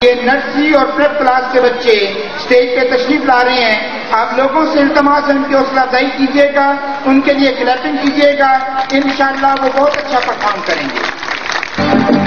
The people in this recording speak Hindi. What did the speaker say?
ये नर्सरी और प्रेप क्लास के बच्चे स्टेज पे तशरीफ ला रहे हैं। आप लोगों से इल्तमास है उनकी हौसला अफजाई कीजिएगा, उनके लिए क्लैपिंग कीजिएगा। इंशाअल्लाह वो बहुत अच्छा परफॉर्म करेंगे।